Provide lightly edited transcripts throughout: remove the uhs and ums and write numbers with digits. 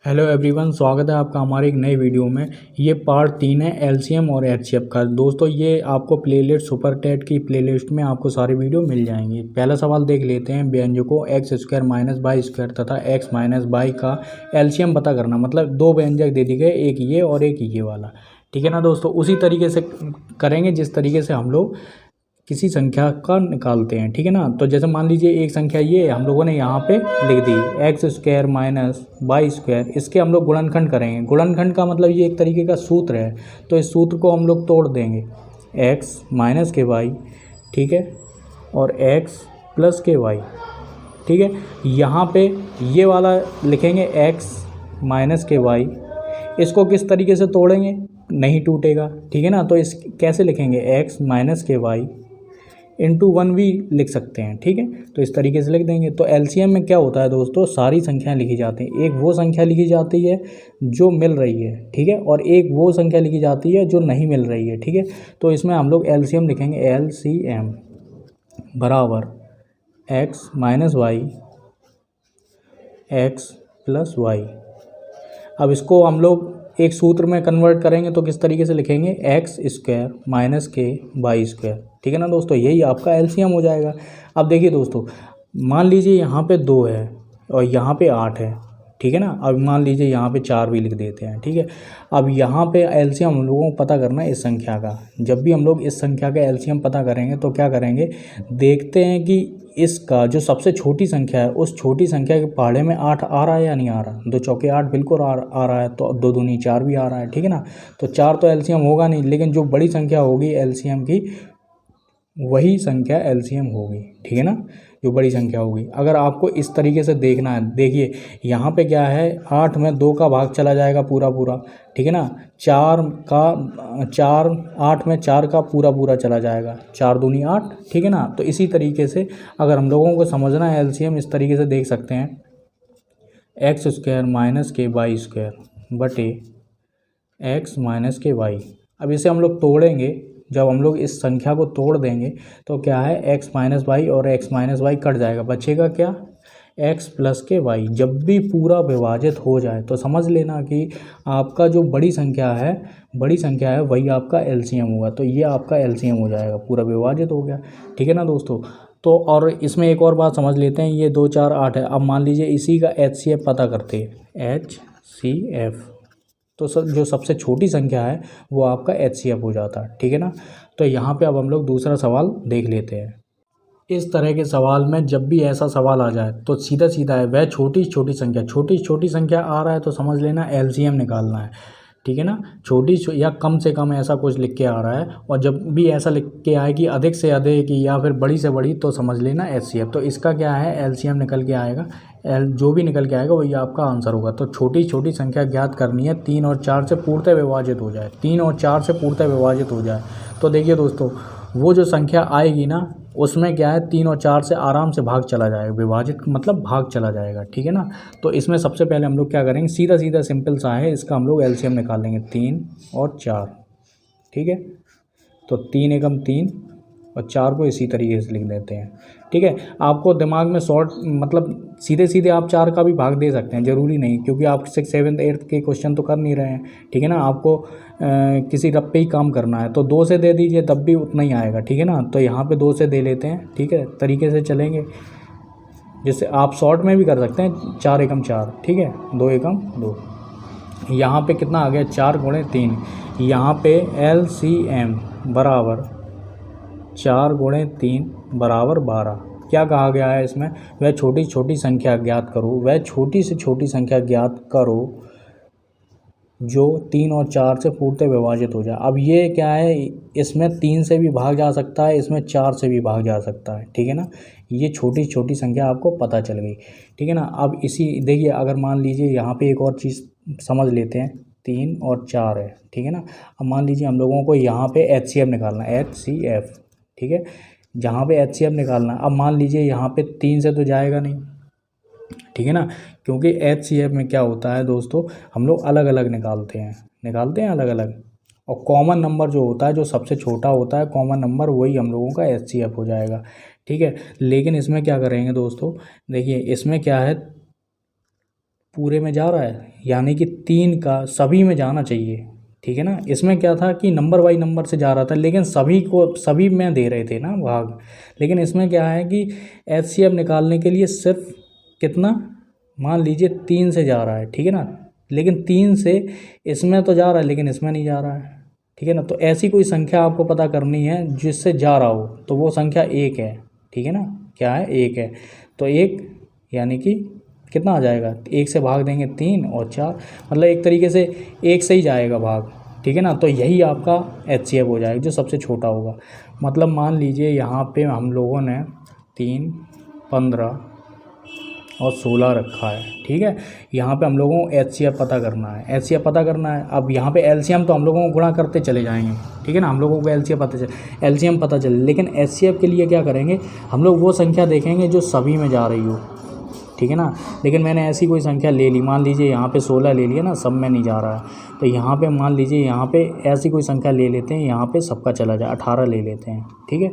Hello everyone, स्वागत है आपका हमारे एक नए वीडियो में। ये पार्ट 3 है एलसीएम और एचसीएफ का। दोस्तों ये आपको प्लेलिस्ट सुपर टेट की प्लेलिस्ट में आपको सारी वीडियो मिल जाएंगी। पहला सवाल देख लेते हैं। व्यंजकों x square minus y square तथा एक्स माइनस वाई का एलसीएम पता करना। मतलब दो व्यंजक दे दिए गए, एक ये और एक ये वाला। ठीक है ना दोस्तों, उसी तरीके से करेंगे जिस तरीके से हम लोग किसी संख्या का निकालते हैं। ठीक है ना। तो जैसे मान लीजिए एक संख्या ये हम लोगों ने यहाँ पे लिख दी x square minus y square. इसके हम लोग गुणनखंड करेंगे। गुणनखंड का मतलब ये एक तरीके का सूत्र है, तो इस सूत्र को हम लोग तोड़ देंगे। एक्स माइनस के वाई, ठीक है, और एक्स प्लस के वाई। ठीक है, यहाँ पे ये वाला लिखेंगे एक्स माइनस के वाई। इसको किस तरीके से तोड़ेंगे, नहीं टूटेगा। ठीक है ना। तो इस कैसे लिखेंगे, एक्स माइनस के वाई इंटू 1 भी लिख सकते हैं। ठीक है, तो इस तरीके से लिख देंगे। तो एलसीएम में क्या होता है दोस्तों, सारी संख्याएं लिखी जाती हैं। एक वो संख्या लिखी जाती है जो मिल रही है, ठीक है, और एक वो संख्या लिखी जाती है जो नहीं मिल रही है। ठीक है, तो इसमें हम लोग एलसीएम लिखेंगे। एलसीएम बराबर X minus Y X plus Y. अब इसको हम लोग एक सूत्र में कन्वर्ट करेंगे तो किस तरीके से लिखेंगे, एक्स स्क्वायर माइनस के वाई स्क्वायर। ठीक है ना दोस्तों, यही आपका एलसीएम हो जाएगा। अब देखिए दोस्तों, मान लीजिए यहाँ पे 2 है और यहाँ पे 8 है। ठीक है ना। अब मान लीजिए यहाँ पे 4 भी लिख देते हैं। ठीक है, अब यहाँ पे एलसीएम हम लोगों को पता करना है इस संख्या का। जब भी हम लोग इस संख्या का एलसीएम पता करेंगे तो क्या करेंगे, देखते हैं कि इसका जो सबसे छोटी संख्या है उस छोटी संख्या के पहाड़े में 8 आ रहा है या नहीं आ रहा। 2 चौके 8 बिल्कुल आ रहा है, तो 2 दूनी 4 भी आ रहा है। ठीक है ना। तो 4 तो एलसीएम होगा नहीं, लेकिन जो बड़ी संख्या होगी एलसीएम की वही संख्या एलसीएम होगी। ठीक है ना, जो बड़ी संख्या होगी। अगर आपको इस तरीके से देखना है, देखिए यहाँ पे क्या है, 8 में 2 का भाग चला जाएगा पूरा पूरा। ठीक है ना। 8 में 4 का पूरा पूरा चला जाएगा, 4 दूनी 8। ठीक है ना। तो इसी तरीके से अगर हम लोगों को समझना है एलसीएम, इस तरीके से देख सकते हैं, एक्स स्क्वायर माइनस के वाई स्क्वायर बटे एक्स माइनस के वाई। अब इसे हम लोग तोड़ेंगे। जब हम लोग इस संख्या को तोड़ देंगे तो क्या है, एक्स माइनस वाई और एक्स माइनस वाई कट जाएगा, बचेगा क्या, एक्स प्लस के वाई। जब भी पूरा विभाजित हो जाए तो समझ लेना कि आपका जो बड़ी संख्या है वही आपका एलसीएम होगा। तो ये आपका एलसीएम हो जाएगा, पूरा विभाजित हो गया। ठीक है ना दोस्तों। तो और इसमें एक और बात समझ लेते हैं, ये 2 4 8 है। अब मान लीजिए इसी का एचसीएफ पता करते हैं, एचसीएफ, तो जो सबसे छोटी संख्या है वो आपका एचसीएफ हो जाता है। ठीक है ना। तो यहाँ पे अब हम लोग दूसरा सवाल देख लेते हैं। इस तरह के सवाल में जब भी ऐसा सवाल आ जाए तो सीधा सीधा है, वह छोटी छोटी संख्या आ रहा है तो समझ लेना एलसीएम निकालना है। ठीक है ना। छोटी या कम से कम ऐसा कुछ लिख के आ रहा है, और जब भी ऐसा लिख के आए कि अधिक से अधिक या फिर बड़ी से बड़ी, तो समझ लेना एचसीएफ। तो इसका क्या है, एलसीएम निकल के आएगा। जो भी निकल के आएगा वही आपका आंसर होगा। तो छोटी छोटी संख्या ज्ञात करनी है, 3 और 4 से पूर्णतः विभाजित हो जाए, 3 और 4 से पूर्णतः विभाजित हो जाए। तो देखिए दोस्तों, वो जो संख्या आएगी ना उसमें क्या है, 3 और 4 से आराम से भाग चला जाएगा, विभाजित मतलब भाग चला जाएगा। ठीक है ना। तो इसमें सबसे पहले हम लोग क्या करेंगे, सीधा सीधा सिंपल सा है, इसका हम लोग एलसीएम निकाल लेंगे, 3 और 4। ठीक है, तो 3 एकम 3 और 4 को इसी तरीके से लिख देते हैं। ठीक है, आपको दिमाग में शॉर्ट मतलब सीधे सीधे आप 4 का भी भाग दे सकते हैं, ज़रूरी नहीं, क्योंकि आप 6th 7th 8th के क्वेश्चन तो कर नहीं रहे हैं। ठीक है ना। आपको किसी रब पे ही काम करना है तो 2 से दे दीजिए, तब भी उतना ही आएगा। ठीक है ना। तो यहाँ पे 2 से दे लेते हैं। ठीक है, तरीके से चलेंगे, जैसे आप शॉर्ट में भी कर सकते हैं, 4 एकम 4। ठीक है, 2 एकम 2। यहाँ पे कितना आ गया, 4 गुणे 3। यहाँ पे एलसीएम बराबर 4 गुणे 3 बराबर 12। क्या कहा गया है इसमें, वह छोटी छोटी संख्या ज्ञात करो, वह छोटी से छोटी संख्या ज्ञात करो जो 3 और 4 से पूर्णतः विभाजित हो जाए। अब ये क्या है, इसमें 3 से भी भाग जा सकता है, इसमें 4 से भी भाग जा सकता है। ठीक है ना। ये छोटी छोटी संख्या आपको पता चल गई। ठीक है ना। अब इसी देखिए, अगर मान लीजिए यहाँ पे एक और चीज़ समझ लेते हैं, 3 और 4 है। ठीक है ना। अब मान लीजिए हम लोगों को यहाँ पे एचसीएफ निकालना है, एचसीएफ। ठीक है, जहाँ पे एचसीएफ निकालना है। अब मान लीजिए यहाँ पे 3 से तो जाएगा नहीं। ठीक है ना, क्योंकि एचसीएफ में क्या होता है दोस्तों, हम लोग अलग अलग निकालते हैं अलग अलग, और कॉमन नंबर जो होता है, जो सबसे छोटा होता है कॉमन नंबर, वही हम लोगों का एचसीएफ हो जाएगा। ठीक है, लेकिन इसमें क्या करेंगे दोस्तों, देखिए इसमें क्या है, पूरे में जा रहा है, यानी कि 3 का सभी में जाना चाहिए, ठीक है ना। इसमें क्या था कि नंबर बाई नंबर से जा रहा था, लेकिन सभी में दे रहे थे ना भाग। लेकिन इसमें क्या है कि एचसीएफ निकालने के लिए सिर्फ कितना, मान लीजिए 3 से जा रहा है, ठीक है ना। लेकिन 3 से इसमें तो जा रहा है लेकिन इसमें नहीं जा रहा है, ठीक है ना। तो ऐसी कोई संख्या आपको पता करनी है जिससे जा रहा हो, तो वो संख्या 1 है, ठीक है ना। क्या है, 1 है। तो 1 यानी कि कितना आ जाएगा, 1 से भाग देंगे 3 और 4, मतलब एक तरीके से 1 से ही जाएगा भाग, ठीक है ना। तो यही आपका एचसीएफ हो जाएगा जो सबसे छोटा होगा। मतलब मान लीजिए यहाँ पे हम लोगों ने 3, 15 और 16 रखा है, ठीक है। यहाँ पे हम लोगों को एचसीएफ पता करना है, एचसीएफ पता करना है। अब यहाँ पे एलसीएम तो हम लोगों को गुणा करते चले जाएंगे, ठीक है ना। हम लोगों को एलसीएम पता चले, लेकिन एचसीएफ के लिए क्या करेंगे, हम लोग वो संख्या देखेंगे जो सभी में जा रही हो, ठीक है ना। लेकिन मैंने ऐसी कोई संख्या ले ली, मान लीजिए यहाँ पे 16 ले लिया ना, सब में नहीं जा रहा है। तो यहाँ पे मान लीजिए यहाँ पे ऐसी कोई संख्या ले लेते हैं, यहाँ पे सबका चला जाए, 18 ले लेते हैं, ठीक है।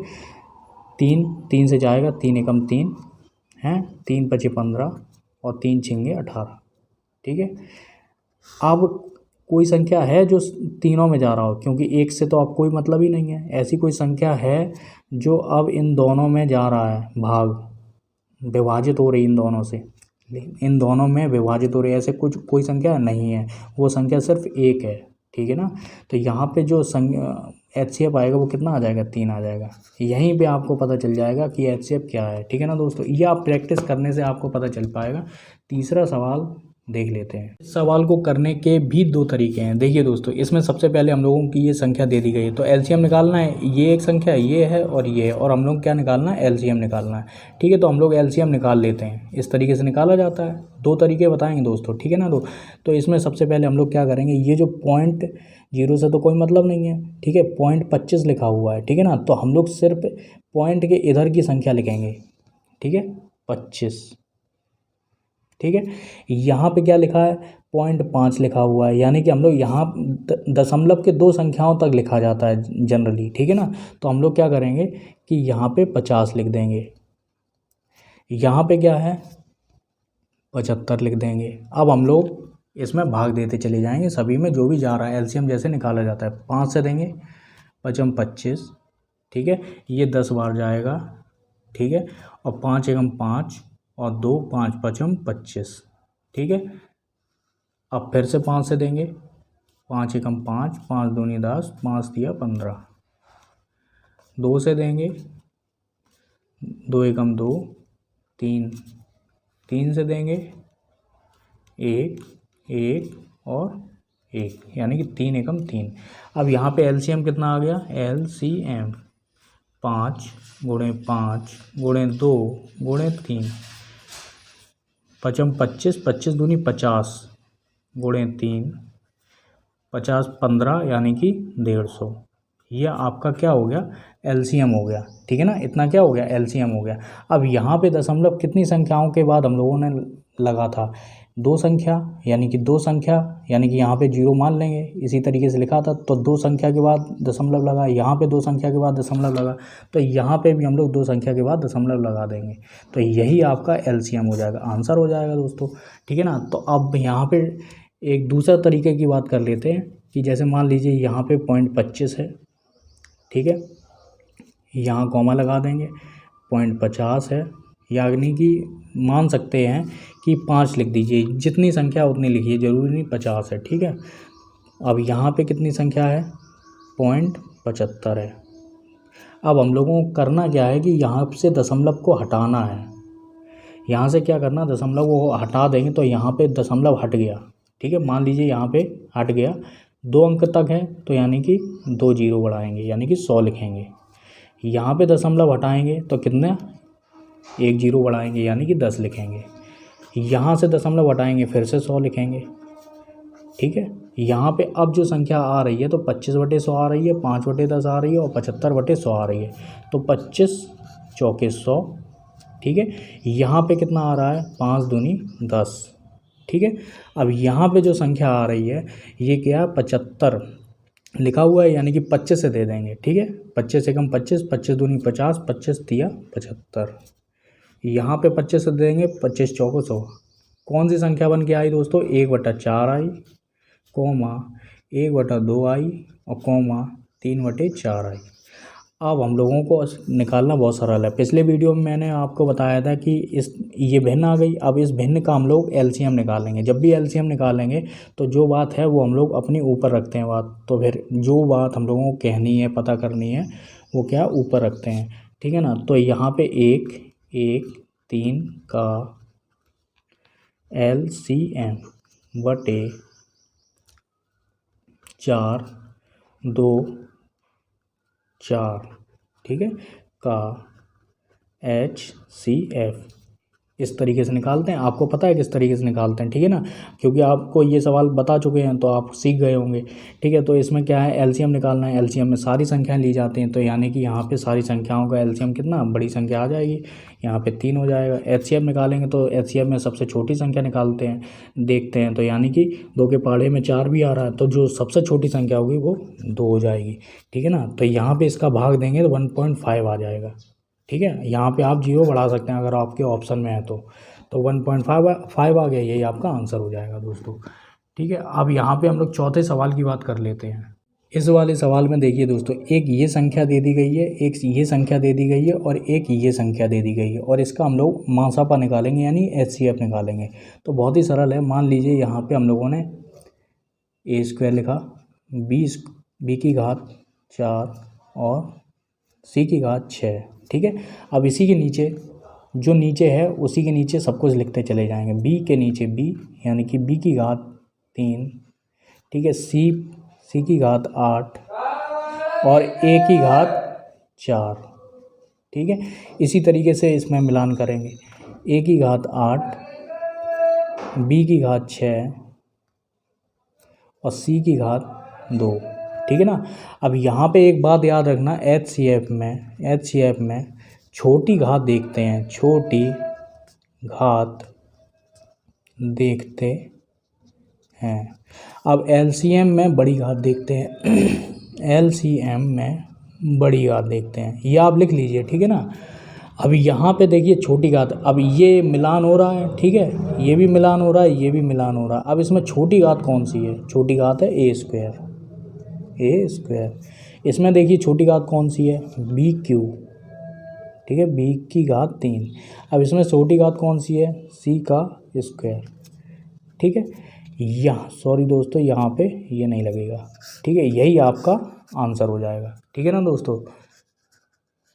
3 से जाएगा, 3 एकम 3 हैं, 3 पचे 15 और 3 छिंगे 18, ठीक है। अब कोई संख्या है जो तीनों में जा रहा हो, क्योंकि 1 से तो अब कोई मतलब ही नहीं है। ऐसी कोई संख्या है जो अब इन दोनों में जा रहा है भाग, विभाजित हो रही इन दोनों से, लेकिन इन दोनों में विभाजित हो रही है, ऐसे कुछ कोई संख्या नहीं है, वो संख्या सिर्फ 1 है, ठीक है ना। तो यहाँ पे जो एचसीएफ आएगा वो कितना आ जाएगा, 3 आ जाएगा। यहीं पे आपको पता चल जाएगा कि एचसीएफ क्या है, ठीक है ना दोस्तों। ये आप प्रैक्टिस करने से आपको पता चल पाएगा। तीसरा सवाल देख लेते हैं। इस सवाल को करने के भी 2 तरीके हैं। देखिए दोस्तों, इसमें सबसे पहले हम लोगों की ये संख्या दे दी गई है, तो एलसीएम निकालना है। ये एक संख्या ये है और ये है, और हम लोग क्या निकालना है, एलसीएम निकालना है, ठीक है। तो हम लोग एलसीएम निकाल लेते हैं, इस तरीके से निकाला जाता है। 2 तरीके बताएंगे दोस्तों, ठीक है ना। तो इसमें सबसे पहले हम लोग क्या करेंगे, ये जो 0.0 से तो कोई मतलब नहीं है, ठीक है। 0.25 लिखा हुआ है, ठीक है ना। तो हम लोग सिर्फ पॉइंट के इधर की संख्या लिखेंगे, ठीक है, 25, ठीक है। यहाँ पे क्या लिखा है, 0.5 लिखा हुआ है, यानी कि हम लोग यहाँ दशमलव के 2 संख्याओं तक लिखा जाता है जनरली, ठीक है ना। तो हम लोग क्या करेंगे कि यहाँ पे 50 लिख देंगे, यहाँ पे क्या है 75 लिख देंगे। अब हम लोग इसमें भाग देते चले जाएंगे, सभी में जो भी जा रहा है एलसीएम जैसे निकाला जाता है। 5 से देंगे, 5 25, ठीक है, ये 10 बार जाएगा, ठीक है। और 5 एकम 5 और 2 5 5 25, ठीक है। अब फिर से 5 से देंगे, 5 एकम 5, 5 दूनी 10, 5 दिया 15। 2 से देंगे, 2 एकम 2, 3 से देंगे, 1 1 और 1, यानी कि 3 एकम 3। अब यहाँ पे एलसीएम कितना आ गया, एलसीएम 5 गुणे 5 गुणे 2 गुणे 3, 5 25, 25 दूनी 50 गुणे 3, 50 15, यानी कि 150। यह आपका क्या हो गया, एलसीएम हो गया, ठीक है ना। इतना क्या हो गया, एलसीएम हो गया। अब यहाँ पे दशमलव कितनी संख्याओं के बाद हम लोगों ने लगा था, 2 संख्या, यानी कि 2 संख्या, यानी कि यहाँ पे 0 मान लेंगे, इसी तरीके से लिखा था। तो 2 संख्या के बाद दशमलव लगा, यहाँ पे 2 संख्या के बाद दशमलव लगा, तो यहाँ पे भी हम लोग 2 संख्या के बाद दशमलव लगा देंगे। तो यही आपका एलसीएम हो जाएगा, आंसर हो जाएगा दोस्तों, ठीक है ना। तो अब यहाँ पे एक दूसरा तरीके की बात कर लेते हैं कि जैसे मान लीजिए यहाँ पे 0.25 है, ठीक है, यहाँ कॉमा लगा देंगे, 0.50 है, यानी कि मान सकते हैं कि 5 लिख दीजिए, जितनी संख्या उतनी लिखिए, ज़रूरी नहीं 50 है, ठीक है। अब यहाँ पे कितनी संख्या है, 0.75 है। अब हम लोगों को करना क्या है कि यहाँ से दशमलव को हटाना है, यहाँ से क्या करना, दशमलव को हटा देंगे तो यहाँ पे दशमलव हट गया, ठीक है। मान लीजिए यहाँ पे हट गया, 2 अंक तक है, तो यानी कि 2 0 बढ़ाएंगे, यानी कि 100 लिखेंगे। यहाँ पे दशमलव हटाएंगे तो कितना, 1 0 बढ़ाएंगे, यानी कि 10 लिखेंगे। यहाँ से दशमलव हटाएंगे, फिर से 100 लिखेंगे, ठीक है। यहाँ पे अब जो संख्या आ रही है तो 25/100 आ रही है, 5/10 आ रही है और 75/100 आ रही है। तो 25 चौके 100, ठीक है। यहाँ पे कितना आ रहा है, 5 दूनी 10, ठीक है। अब यहाँ पे जो संख्या आ रही है ये क्या, 75 लिखा हुआ है, यानी कि 25 से दे देंगे, ठीक है। 25 एकम 25, 25 दूनी 50, 25 दिया 75। यहाँ पे 25 से देंगे, 25 चौको 100, कौन सी संख्या बन के आई दोस्तों, 1/4 आई, कॉमा 1/2 आई और कॉमा 3/4 आई। अब हम लोगों को निकालना बहुत सरल है। पिछले वीडियो में मैंने आपको बताया था कि ये भिन्न आ गई। अब इस भिन्न का हम लोग एलसीएम निकालेंगे। जब भी एलसीएम निकालेंगे तो जो बात है वो हम लोग अपनी ऊपर रखते हैं बात, तो फिर जो बात हम लोगों को कहनी है, पता करनी है, वो क्या ऊपर रखते हैं, ठीक है ना। तो यहाँ पे 1/3 का एलसीएम बटे 4/2/4, ठीक है, का HCF इस तरीके से निकालते हैं। आपको पता है किस तरीके से निकालते हैं, ठीक है ना, क्योंकि आपको ये सवाल बता चुके हैं तो आप सीख गए होंगे, ठीक है। तो इसमें क्या है, एलसीएम निकालना है। एलसीएम में सारी संख्याएं ली जाती हैं, तो यानी कि यहाँ पे सारी संख्याओं का एलसीएम कितना, बड़ी संख्या आ जाएगी, यहाँ पे 3 हो जाएगा। एचसीएफ निकालेंगे तो एचसीएफ में सबसे छोटी संख्या निकालते हैं, देखते हैं, तो यानी कि 2 के पहाड़े में 4 भी आ रहा है, तो जो सबसे छोटी संख्या होगी वो 2 हो जाएगी, ठीक है ना। तो यहाँ पे इसका भाग देंगे तो 1.5 आ जाएगा, ठीक है। यहाँ पे आप 0 बढ़ा सकते हैं अगर आपके ऑप्शन में है तो 1.5 आ गया, यही आपका आंसर हो जाएगा दोस्तों, ठीक है। अब यहाँ पे हम लोग चौथे सवाल की बात कर लेते हैं। इस वाले सवाल में देखिए दोस्तों, एक ये संख्या दे दी गई है, एक ये संख्या दे दी गई है और एक ये संख्या दे दी गई है, और इसका हम लोग मासापा निकालेंगे यानी एचसीएफ निकालेंगे। तो बहुत ही सरल है। मान लीजिए यहाँ पे हम लोगों ने a² लिखा, b की घात 4 और c की घात 6, ठीक है। अब इसी के नीचे जो नीचे है उसी के नीचे सब कुछ लिखते चले जाएंगे। b के नीचे b यानी कि b की घात 3, ठीक है, c की घात 8 और a की घात 4, ठीक है। इसी तरीके से इसमें मिलान करेंगे, a की घात 8, b की घात 6 और c की घात 2, ठीक है ना। अब यहाँ पे एक बात याद रखना, एचसीएफ में छोटी घात देखते हैं, छोटी घात देखते हैं। अब एलसीएम में बड़ी घात देखते हैं, एलसीएम में बड़ी घात देखते हैं, ये आप लिख लीजिए, ठीक है ना। अब यहाँ पे देखिए छोटी घात, अब ये मिलान हो रहा है, ठीक है, ये भी मिलान हो रहा है, ये भी मिलान हो रहा है। अब इसमें छोटी घात कौन सी है, छोटी घात है a², इसमें देखिए छोटी घात कौन सी है, BQ, ठीक है, b की घात 3। अब इसमें छोटी घात कौन सी है, c का स्क्वायर, ठीक है। यहाँ सॉरी दोस्तों, यहाँ पे ये नहीं लगेगा, ठीक है, यही आपका आंसर हो जाएगा, ठीक है ना दोस्तों।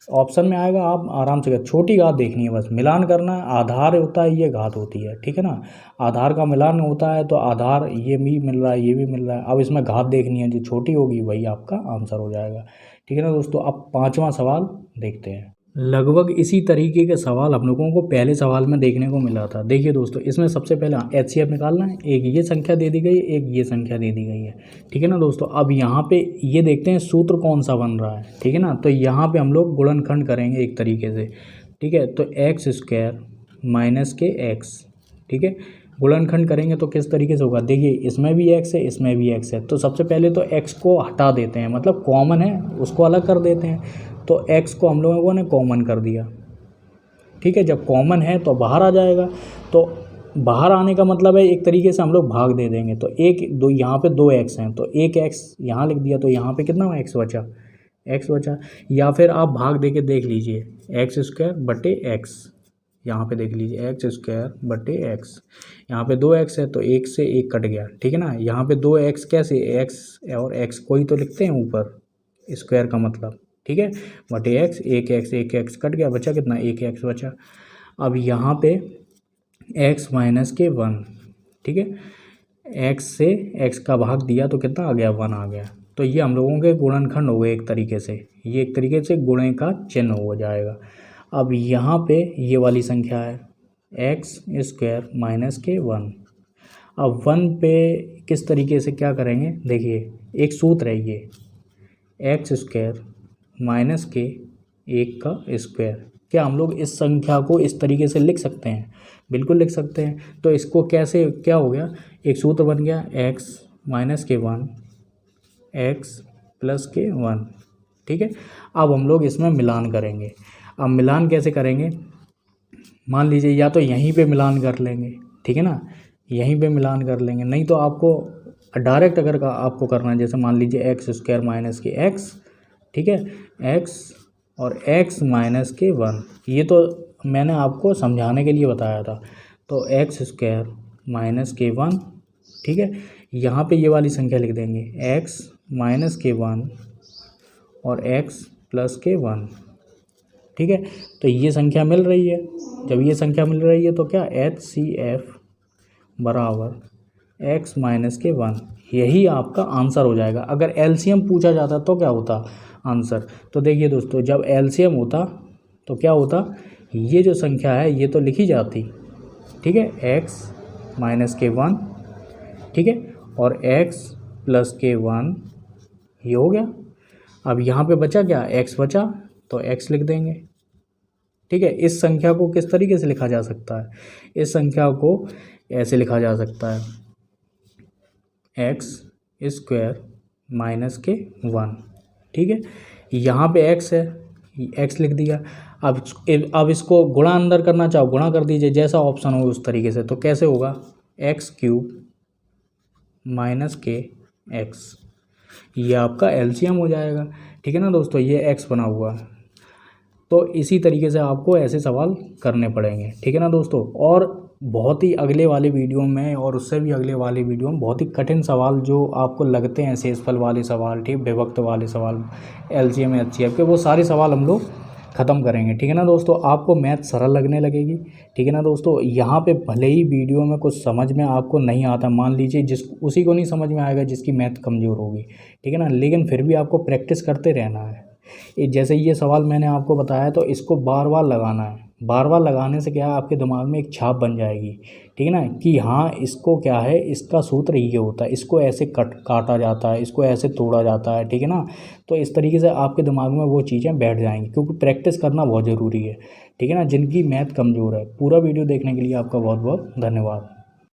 ऑप्शन में आएगा, आप आराम से छोटी घात देखनी है, बस मिलान करना है। आधार होता है, ये घात होती है, ठीक है ना। आधार का मिलान होता है तो आधार ये भी मिल रहा है, ये भी मिल रहा है। अब इसमें घात देखनी है, जो छोटी होगी वही आपका आंसर हो जाएगा, ठीक है ना दोस्तों। अब 5वां सवाल देखते हैं। लगभग इसी तरीके के सवाल हम लोगों को पहले सवाल में देखने को मिला था। देखिए दोस्तों, इसमें सबसे पहले एचसीएफ निकालना है। एक ये संख्या दे दी गई है, एक ये संख्या दे दी गई है, ठीक है ना दोस्तों। अब यहाँ पे ये देखते हैं सूत्र कौन सा बन रहा है, ठीक है ना। तो यहाँ पे हम लोग गुणनखंड करेंगे एक तरीके से, ठीक है। तो x² माइनस के x, ठीक है, गुणनखंड करेंगे तो किस तरीके से होगा, देखिए इसमें भी x है, इसमें भी x है। तो सबसे पहले तो x को हटा देते हैं, मतलब कॉमन है उसको अलग कर देते हैं। तो x को हम लोगों ने कॉमन कर दिया, ठीक है। जब कॉमन है तो बाहर आ जाएगा, तो बाहर आने का मतलब है एक तरीके से हम लोग भाग दे देंगे। तो यहाँ पे 2x हैं, तो एक x यहाँ लिख दिया, तो यहाँ पे कितना x बचा। या फिर आप भाग दे के देख लीजिए, x² बटे x, यहाँ पे देख लीजिए x² बटे x, यहाँ पे 2x है तो 1 से 1 कट गया, ठीक है ना। यहाँ पे 2x कैसे, x और x कोई तो लिखते हैं ऊपर, स्क्वायर का मतलब, ठीक है, बटे x, 1x कट गया, बचा कितना, 1x बचा। अब यहाँ पे x माइनस के 1, ठीक है, x से x का भाग दिया तो कितना आ गया, 1 आ गया। तो ये हम लोगों के गुणनखंड हो गए एक तरीके से, ये एक तरीके से गुणे का चिन्ह हो जाएगा। अब यहाँ पे ये वाली संख्या है x² माइनस के 1। अब 1 पे किस तरीके से क्या करेंगे, देखिए एक सूत्र है ये, x² माइनस के 1 का स्क्वायर। क्या हम लोग इस संख्या को इस तरीके से लिख सकते हैं, बिल्कुल लिख सकते हैं। तो इसको कैसे, क्या हो गया, एक सूत्र बन गया x माइनस के 1 x प्लस के 1, ठीक है। अब हम लोग इसमें मिलान करेंगे। अब मिलान कैसे करेंगे, मान लीजिए या तो यहीं पे मिलान कर लेंगे, ठीक है ना, यहीं पे मिलान कर लेंगे। नहीं तो आपको डायरेक्ट अगर आपको करना है, जैसे मान लीजिए एक्स स्क्वायर माइनस के एक्स, ठीक है, एक्स और एक्स माइनस के 1, ये तो मैंने आपको समझाने के लिए बताया था। तो एक्स स्क्वायर माइनस के 1, ठीक है, यहाँ पे ये वाली संख्या लिख देंगे एक्स माइनस के 1 और एक्स प्लस के 1, ठीक है। तो ये संख्या मिल रही है, जब ये संख्या मिल रही है तो क्या HCF बराबर एक्स माइनस के 1, यही आपका आंसर हो जाएगा। अगर LCM पूछा जाता तो क्या होता आंसर, तो देखिए दोस्तों, जब LCM होता तो क्या होता, ये जो संख्या है ये तो लिखी जाती, ठीक है, एक्स माइनस के 1, ठीक है, और एक्स प्लस के 1, ये हो गया। अब यहाँ पे बचा क्या, एक्स बचा, तो एक्स लिख देंगे, ठीक है। इस संख्या को किस तरीके से लिखा जा सकता है, इस संख्या को ऐसे लिखा जा सकता है, एक्स स्क्वायर माइनस के 1, ठीक है। यहाँ पे एक्स है, एक्स लिख दिया। अब इसको गुणा अंदर करना चाहो गुणा कर दीजिए, जैसा ऑप्शन हो उस तरीके से। तो कैसे होगा, एक्स क्यूब माइनस के एक्स, ये आपका LCM हो जाएगा, ठीक है ना दोस्तों, ये एक्स बना हुआ है। तो इसी तरीके से आपको ऐसे सवाल करने पड़ेंगे, ठीक है ना दोस्तों। और बहुत ही अगले वाले वीडियो में और उससे भी अगले वाले वीडियो में बहुत ही कठिन सवाल जो आपको लगते हैं, शेषफल वाले सवाल, ठीक, विभक्त वाले सवाल, LCM HCF के, वो सारे सवाल हम लोग ख़त्म करेंगे, ठीक है ना दोस्तों। आपको मैथ सरल लगने लगेगी, ठीक है ना दोस्तों। यहाँ पे भले ही वीडियो में कुछ समझ में आपको नहीं आता, मान लीजिए उसी को नहीं समझ में आएगा जिसकी मैथ कमज़ोर होगी, ठीक है ना, लेकिन फिर भी आपको प्रैक्टिस करते रहना है। जैसे ये सवाल मैंने आपको बताया, तो इसको बार बार लगाना है। बार बार लगाने से क्या है, आपके दिमाग में एक छाप बन जाएगी, ठीक है ना, कि हाँ इसको क्या है, इसका सूत्र ये होता है, इसको ऐसे काटा जाता है, इसको ऐसे तोड़ा जाता है, ठीक है ना। तो इस तरीके से आपके दिमाग में वो चीज़ें बैठ जाएंगी, क्योंकि प्रैक्टिस करना बहुत ज़रूरी है, ठीक है ना। जिनकी मैथ कमज़ोर है, पूरा वीडियो देखने के लिए आपका बहुत बहुत धन्यवाद।